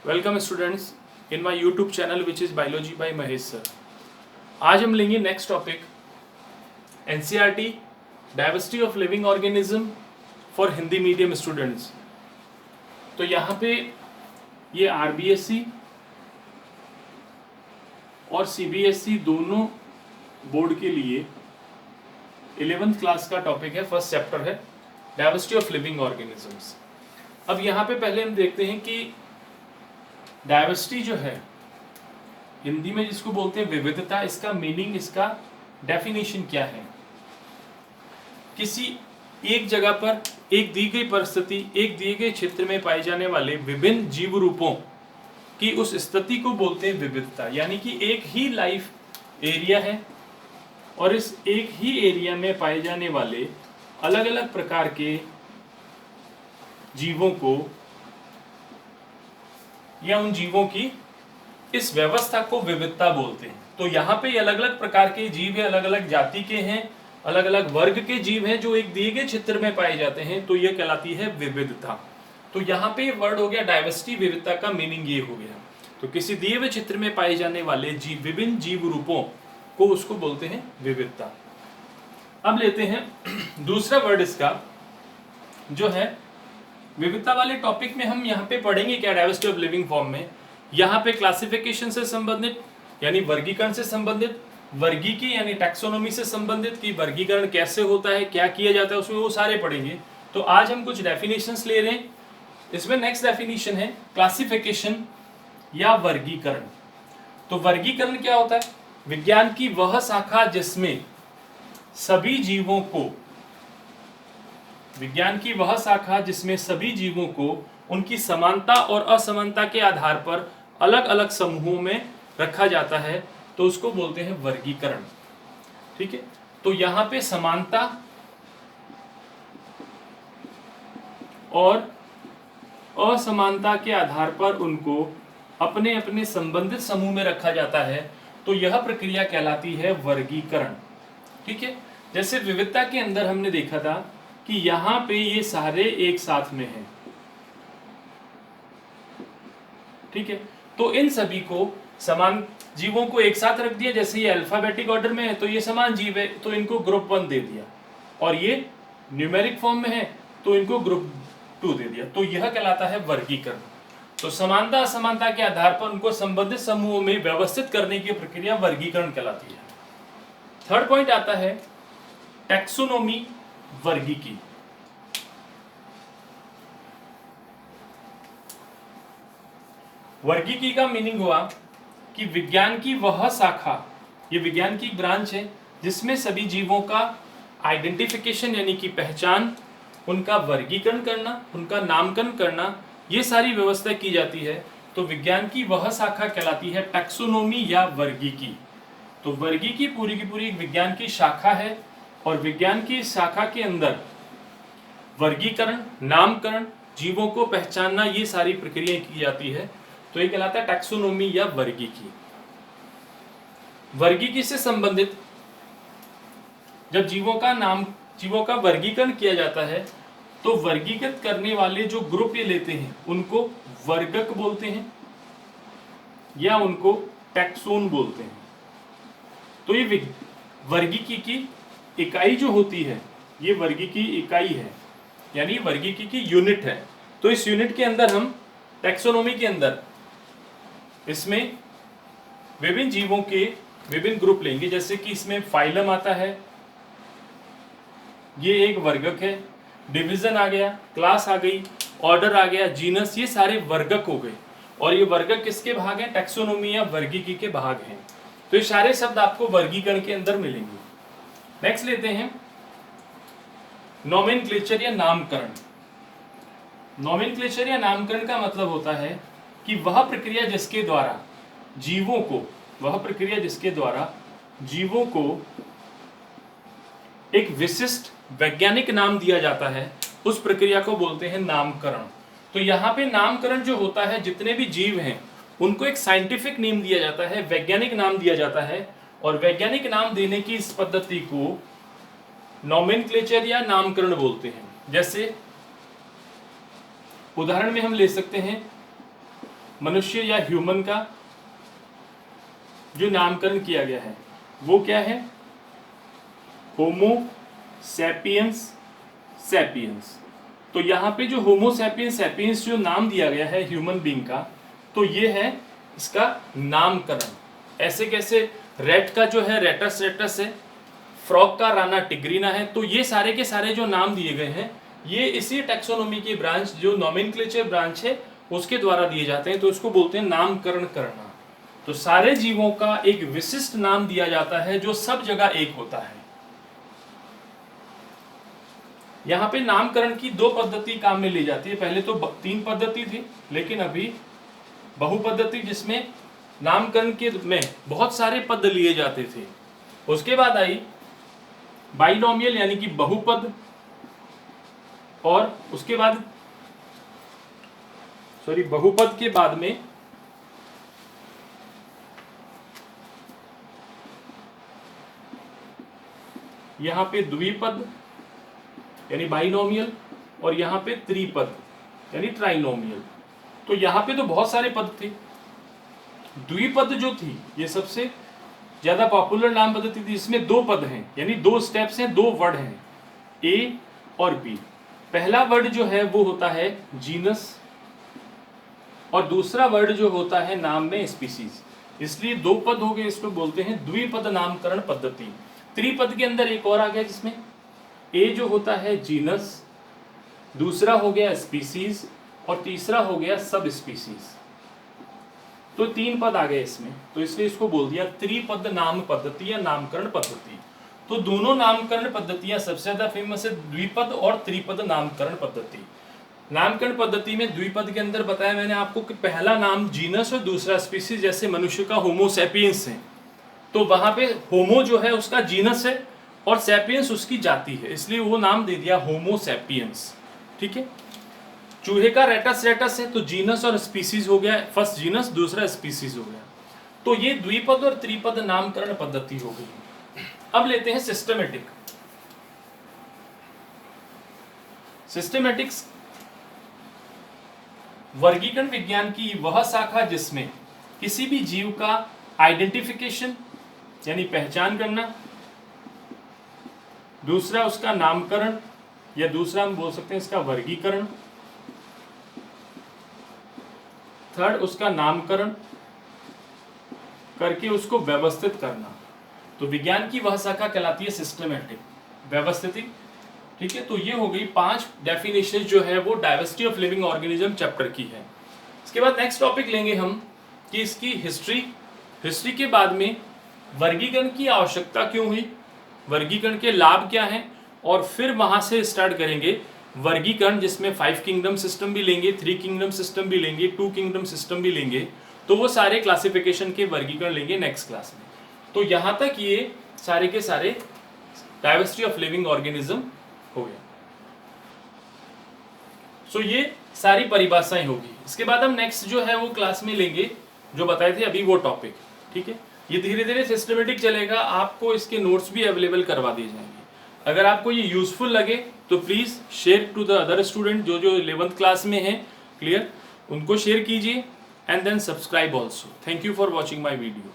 Welcome students in my YouTube channel which is biology by Mahesh sir. आज हम लेंगे next topic NCERT diversity of living organism for Hindi medium students. तो यहाँ पे ये आरबीएसई और सीबीएसई दोनों बोर्ड के लिए 11th क्लास का टॉपिक है, फर्स्ट चैप्टर है डाइवर्सिटी ऑफ लिविंग ऑर्गेनिजम्स। अब यहाँ पे पहले हम देखते हैं कि डाइवर्सिटी जो है हिंदी में जिसको बोलते हैं विविधता, इसका मीनिंग, इसका डेफिनेशन क्या है। किसी एक जगह पर एक दी गई परिस्थिति, एक दिए गए क्षेत्र में पाए जाने वाले विभिन्न जीव रूपों की उस स्थिति को बोलते हैं विविधता। यानी कि एक ही लाइफ एरिया है और इस एक ही एरिया में पाए जाने वाले अलग अलग प्रकार के जीवों को या उन जीवों की इस व्यवस्था को विविधता बोलते हैं। तो यहाँ पे अलग अलग प्रकार के जीव है, अलग अलग जाति के हैं, अलग अलग वर्ग के जीव हैं जो एक दिए गए क्षेत्र में पाए जाते हैं, तो ये कहलाती है विविधता। तो यहाँ पे वर्ड हो गया डाइवर्सिटी, विविधता का मीनिंग ये हो गया। तो किसी दिए हुए क्षेत्र में पाए जाने वाले जीव, विभिन्न जीव रूपों को उसको बोलते हैं विविधता। अब लेते हैं दूसरा वर्ड इसका जो है विविधता वाले टॉपिक में हम यहाँ पे पढ़ेंगे क्या, डाइवर्सिटी ऑफ लिविंग फॉर्म में यहाँ पे क्लासिफिकेशन से संबंधित यानी वर्गीकरण से संबंधित, वर्गीकी यानी टैक्सोनॉमी से संबंधित कि वर्गीकरण कैसे होता है, क्या किया जाता है, उसमें वो सारे पढ़ेंगे। तो आज हम कुछ डेफिनेशंस ले रहे हैं। इसमें नेक्स्ट डेफिनेशन है क्लासिफिकेशन या वर्गीकरण। तो वर्गीकरण क्या होता है? विज्ञान की वह शाखा जिसमें सभी जीवों को, विज्ञान की वह शाखा जिसमें सभी जीवों को उनकी समानता और असमानता के आधार पर अलग अलग समूहों में रखा जाता है, तो उसको बोलते हैं वर्गीकरण। ठीक है, तो यहां पे समानता और असमानता के आधार पर उनको अपने अपने संबंधित समूह में रखा जाता है, तो यह प्रक्रिया कहलाती है वर्गीकरण। ठीक है, जैसे विविधता के अंदर हमने देखा था कि यहां पे ये सारे एक साथ में हैं। ठीक है, तो इन सभी को, समान जीवों को एक साथ रख दिया। जैसे ये अल्फाबेटिक ऑर्डर में है तो ये समान जीव है, तो इनको ग्रुप 1 दे दिया, और ये न्यूमेरिक फॉर्म में है तो इनको ग्रुप 2 दे दिया। तो यह कहलाता है वर्गीकरण। तो समानता असमानता के आधार पर उनको संबंधित समूहों में व्यवस्थित करने की प्रक्रिया वर्गीकरण कहलाती है। थर्ड पॉइंट आता है टैक्सोनॉमी, वर्गीकी। वर्गीकी का मीनिंग हुआ कि विज्ञान की वह शाखा, ये विज्ञान की ब्रांच है जिसमें सभी जीवों का आइडेंटिफिकेशन यानी कि पहचान, उनका वर्गीकरण करना, उनका नामकरण करना, ये सारी व्यवस्था की जाती है। तो विज्ञान की वह शाखा कहलाती है टैक्सोनॉमी या वर्गीकी। तो वर्गीकी पूरी की पूरी विज्ञान की शाखा है, और विज्ञान की शाखा के अंदर वर्गीकरण, नामकरण, जीवों को पहचानना, ये सारी प्रक्रियाएं की जाती है। तो ये कहलाता है टैक्सोनॉमी या वर्गीकी। वर्गीकी से संबंधित जब जीवों का वर्गीकरण किया जाता है, तो वर्गीकृत करने वाले जो ग्रुप ये लेते हैं उनको वर्गक बोलते हैं या उनको टैक्सोन बोलते हैं। तो ये वर्गीकी की इकाई जो होती है, ये वर्गीकी इकाई है, यानी वर्गीकी की यूनिट है। तो इस यूनिट के अंदर हम टैक्सोनॉमी के अंदर इसमें विभिन्न जीवों के विभिन्न ग्रुप लेंगे। जैसे कि इसमें फाइलम आता है, ये एक वर्गक है, डिवीजन आ गया, क्लास आ गई, ऑर्डर आ गया, जीनस, ये सारे वर्गक हो गए। और ये वर्गक किसके भाग हैं? टैक्सोनॉमी या वर्गीकी के भाग हैं। तो ये सारे शब्द आपको वर्गीकरण के अंदर मिलेंगे। नेक्स्ट लेते हैं नोमेनक्लेचर या नामकरण। नोमेनक्लेचर या नामकरण का मतलब होता है कि वह प्रक्रिया जिसके द्वारा जीवों को एक विशिष्ट वैज्ञानिक नाम दिया जाता है, उस प्रक्रिया को बोलते हैं नामकरण। तो यहाँ पे नामकरण जो होता है, जितने भी जीव हैं उनको एक साइंटिफिक नेम दिया जाता है, वैज्ञानिक नाम दिया जाता है, और वैज्ञानिक नाम देने की इस पद्धति को नोमेनक्लेचर या नामकरण बोलते हैं। जैसे उदाहरण में हम ले सकते हैं मनुष्य या ह्यूमन का जो नामकरण किया गया है वो क्या है? Homo sapiens sapiens. तो यहाँ पे जो होमो सैपियंस सैपियंस जो नाम दिया गया है ह्यूमन बीइंग का, तो ये है इसका नामकरण। ऐसे कैसे रैट का जो है रेटस रेटस है, फ्रॉग का राना टिग्रीना है, तो ये सारे के सारे जो नाम दिए गए हैं ये इसी टैक्सोनॉमी की ब्रांच जो नॉमेनक्लेचर ब्रांच है उसके द्वारा दिए जाते हैं, तो इसको बोलते हैं नामकरण करना। तो सारे जीवों का एक विशिष्ट नाम दिया जाता है जो सब जगह एक होता है। यहाँ पे नामकरण की 2 पद्धति काम में ली जाती है। पहले तो 3 पद्धति थी, लेकिन अभी बहुपद्धति जिसमें नामकरण के में बहुत सारे पद लिए जाते थे। उसके बाद आई बाइनोमियल यानी कि बहुपद, और उसके बाद बहुपद के बाद में यहां पे द्विपद यानी बाइनोमियल, और यहां पे त्रिपद यानी ट्राइनोमियल। तो यहां पे तो बहुत सारे पद थे। द्विपद जो थी ये सबसे ज्यादा पॉपुलर नाम पद्धति थी। इसमें 2 पद हैं यानी 2 स्टेप्स हैं, 2 वर्ड हैं, ए और बी। पहला वर्ड जो है वो होता है जीनस, और दूसरा वर्ड जो होता है नाम में स्पीसीज। इसलिए 2 पद हो गए, इसको बोलते हैं द्विपद नामकरण पद्धति। त्रिपद के अंदर एक और आ गया जिसमें ए जो होता है जीनस, दूसरा हो गया स्पीसीज, और तीसरा हो गया सब स्पीसीज। तो 3 पद आ गए इसमें, तो इसलिए इसको बोल दिया त्रिपद नाम पद्धति या नामकरण पद्धति। तो दोनों नामकरण पद्धतियां सबसे ज्यादा फेमस है, द्विपद और त्रिपद नामकरण पद्धति। नामकरण पद्धति में द्विपद के अंदर बताया मैंने आपको कि पहला नाम जीनस और दूसरा स्पीसीज। जैसे मनुष्य का होमो सैपियंस है, तो वहां पे होमो जो है उसका जीनस है और सैपियंस उसकी जाति है, इसलिए वो नाम दे दिया होमो सैपियंस। ठीक है। चूहे का रेटस रेटस है, तो जीनस और स्पीसीज हो गया, फर्स्ट जीनस दूसरा स्पीसीज हो गया। तो ये द्विपद और त्रिपद नामकरण पद्धति हो गई। अब लेते हैं सिस्टमेटिक। सिस्टमेटिक्स वर्गीकरण विज्ञान की वह शाखा जिसमें किसी भी जीव का आइडेंटिफिकेशन यानी पहचान करना, दूसरा उसका नामकरण या दूसरा हम बोल सकते हैं इसका वर्गीकरण, थर्ड उसका नामकरण करके उसको व्यवस्थित करना। तो विज्ञान की वह शाखा कहलाती है सिस्टमेटिक, व्यवस्थित। ठीक है। तो ये हो गई 5 डेफिनेशन जो है वो diversity of living organism chapter की है। इसके बाद नेक्स्ट टॉपिक लेंगे हम कि इसकी हिस्ट्री के बाद में वर्गीकरण की आवश्यकता क्यों हुई, वर्गीकरण के लाभ क्या हैं, और फिर वहां से स्टार्ट करेंगे वर्गीकरण जिसमें 5 किंगडम सिस्टम भी लेंगे, 3 किंगडम सिस्टम भी लेंगे, 2 किंगडम सिस्टम भी लेंगे। तो वो सारे क्लासिफिकेशन के वर्गीकरण लेंगे नेक्स्ट क्लास में। तो यहां तक ये सारे के सारे डाइवर्सिटी ऑफ लिविंग ऑर्गेनिज्म हो गया। सो ये सारी परिभाषाएं होगी। इसके बाद हम नेक्स्ट जो है वो क्लास में लेंगे जो बताए थे अभी वो टॉपिक। ठीक है। ये धीरे धीरे सिस्टमेटिक चलेगा, आपको इसके नोट्स भी अवेलेबल करवा दिए जाएंगे। अगर आपको ये यूजफुल लगे तो please share to the other student जो 11th क्लास में है, क्लियर, उनको शेयर कीजिए and then subscribe also. Thank you for watching my video.